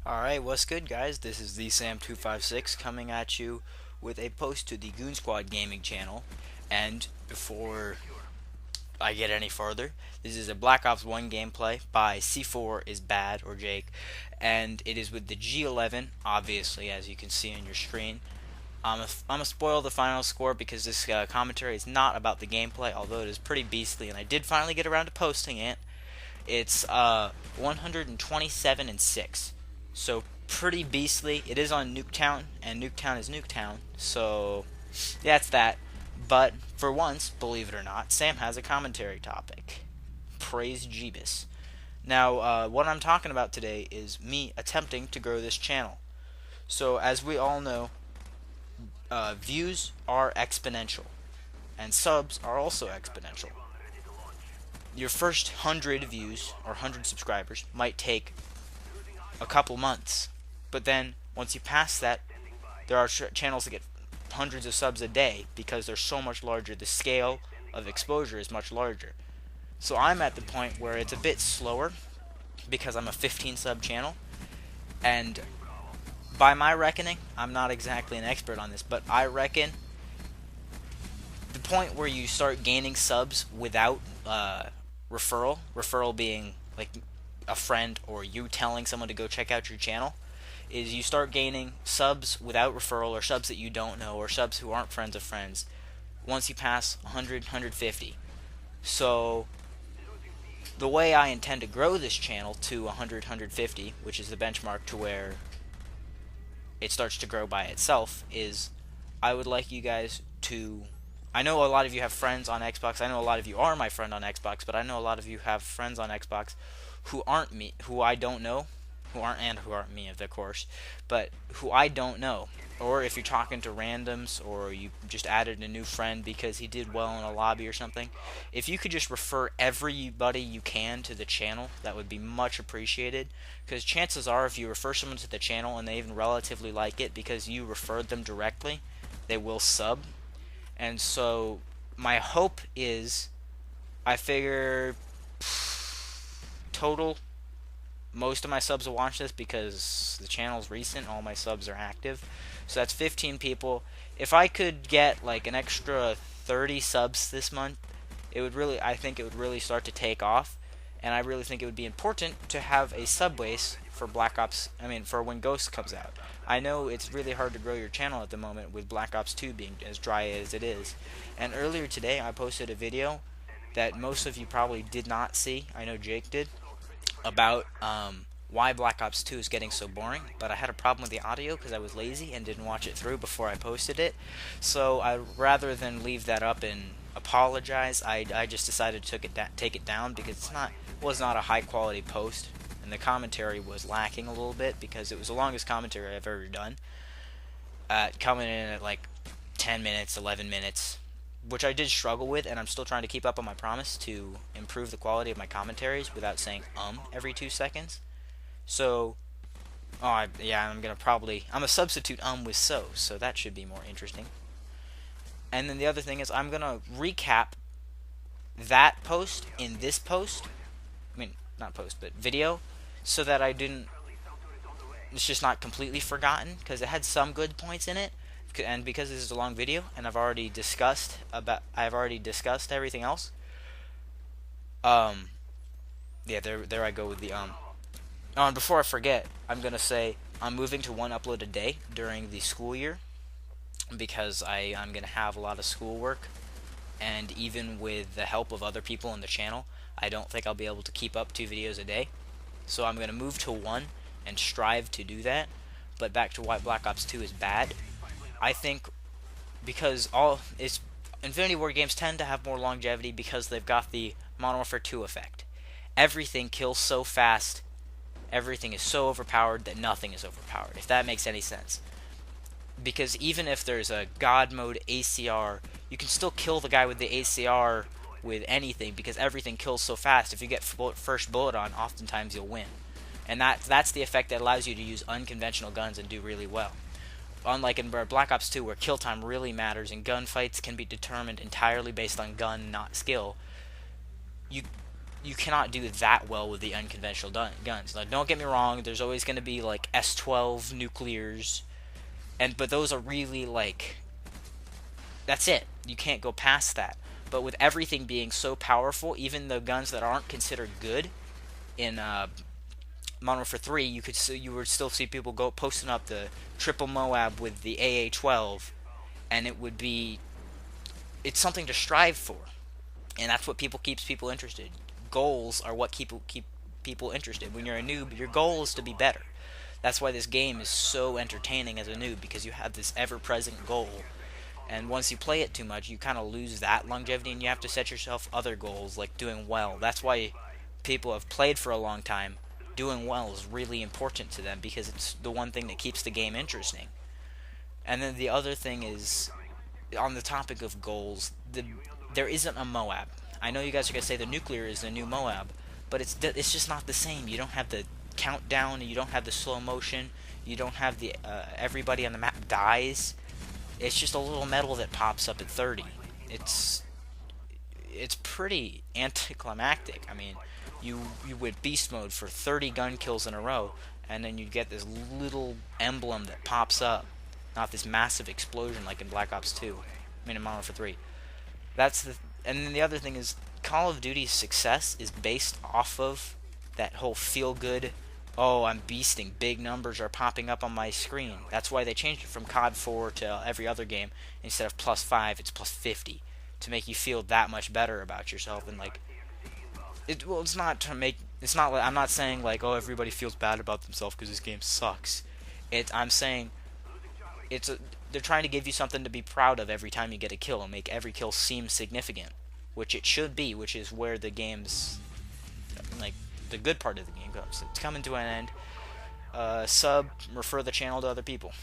Alright, what's good, guys? This is the Sam256 coming at you with a post to the Goon Squad gaming channel. And before I get any further, this is a Black Ops 1 gameplay by C4 is Bad, or Jake, and it is with the G11, obviously, as you can see on your screen. I'm gonna spoil the final score because this commentary is not about the gameplay, although it is pretty beastly, and I did finally get around to posting it. It's 127 and 6. So pretty beastly. It is on Nuketown, and Nuketown is Nuketown. So that's that. But for once, believe it or not, Sam has a commentary topic. Praise Jeebus. Now, what I'm talking about today is me attempting to grow this channel. So as we all know, views are exponential, and subs are also exponential. Your first 100 views or 100 subscribers might take a couple months, but then once you pass that, there are channels that get hundreds of subs a day because they're so much larger. The scale of exposure is much larger. So I'm at the point where it's a bit slower because I'm a 15 sub channel, and by my reckoning, I'm not exactly an expert on this, but I reckon the point where you start gaining subs without referral being like a friend or you telling someone to go check out your channel, is you start gaining subs without referral, or subs that you don't know, or subs who aren't friends of friends, once you pass 100, 150. So the way I intend to grow this channel to 100, 150, which is the benchmark to where it starts to grow by itself, is I would like you guys to... I know a lot of you have friends on Xbox. I know a lot of you are my friend on Xbox, but I know a lot of you have friends on Xbox who aren't me, who I don't know, who aren't me, of course, but who I don't know. Or if you're talking to randoms, or you just added a new friend because he did well in a lobby or something, if you could just refer everybody you can to the channel, that would be much appreciated. Because chances are, if you refer someone to the channel and they even relatively like it because you referred them directly, they will sub. And so my hope is, I figure total, most of my subs will watch this because the channel's recent, all my subs are active. So that's 15 people. If I could get like an extra 30 subs this month, I think it would really start to take off. And I really think it would be important to have a sub base for for when Ghost comes out. I know it's really hard to grow your channel at the moment with Black Ops 2 being as dry as it is. And earlier today I posted a video that most of you probably did not see. I know Jake did, about why Black Ops 2 is getting so boring, but I had a problem with the audio because I was lazy and didn't watch it through before I posted it. So rather than leave that up and apologize, I just decided to take it down because it was not a high quality post, and the commentary was lacking a little bit because it was the longest commentary I've ever done, coming in at like 10 minutes, 11 minutes, which I did struggle with, and I'm still trying to keep up on my promise to improve the quality of my commentaries without saying every 2 seconds. So, I'm a substitute with so that should be more interesting. And then the other thing is, I'm gonna recap that post in this post. I mean, not post, but video, so that it's just not completely forgotten, because it had some good points in it, and because this is a long video and I've already discussed everything else. Yeah, there I go with the Oh, and before I forget, I'm gonna say I'm moving to one upload a day during the school year because I'm gonna have a lot of schoolwork, and even with the help of other people on the channel, I don't think I'll be able to keep up 2 videos a day. So I'm gonna move to 1 and strive to do that. But back to why Black Ops 2 is bad. I think because Infinity War games tend to have more longevity because they've got the Modern Warfare 2 effect. Everything kills so fast, everything is so overpowered that nothing is overpowered, if that makes any sense. Because even if there's a God mode ACR, you can still kill the guy with the ACR with anything because everything kills so fast. If you get first bullet on, oftentimes you'll win. And that's the effect that allows you to use unconventional guns and do really well. Unlike in Black Ops 2, where kill time really matters and gunfights can be determined entirely based on gun, not skill, you cannot do that well with the unconventional guns. Now, don't get me wrong. There's always going to be like S12 nuclears, but those are really like that's it. You can't go past that. But with everything being so powerful, even the guns that aren't considered good in Modern Warfare 3, you would still see people go posting up the triple Moab with the AA-12, and it's something to strive for, and that's what keeps people interested. Goals are what keep people interested. When you're a noob, your goal is to be better. That's why this game is so entertaining as a noob, because you have this ever-present goal. And once you play it too much, you kind of lose that longevity, and you have to set yourself other goals, like doing well. That's why people have played for a long time. Doing well is really important to them, because it's the one thing that keeps the game interesting. And then the other thing is, on the topic of goals, there isn't a Moab. I know you guys are going to say the nuclear is the new Moab, but it's just not the same. You don't have the countdown, you don't have the slow motion, you don't have the everybody on the map dies. It's just a little medal that pops up at 30. It's it's pretty anticlimactic. I mean, you would beast mode for 30 gun kills in a row, and then you'd get this little emblem that pops up, not this massive explosion like in Black Ops 2. I mean, in Modern Warfare 3. And then the other thing is, Call of Duty's success is based off of that whole feel-good, oh, I'm beasting, big numbers are popping up on my screen. That's why they changed it from COD 4 to every other game. Instead of +5, it's +50, to make you feel that much better about yourself. And like, it's not to make, it's not like, I'm not saying like, oh, everybody feels bad about themselves because this game sucks. I'm saying they're trying to give you something to be proud of every time you get a kill, and make every kill seem significant, which it should be, which is where the game's, like, the good part of the game goes. It's coming to an end. Refer the channel to other people.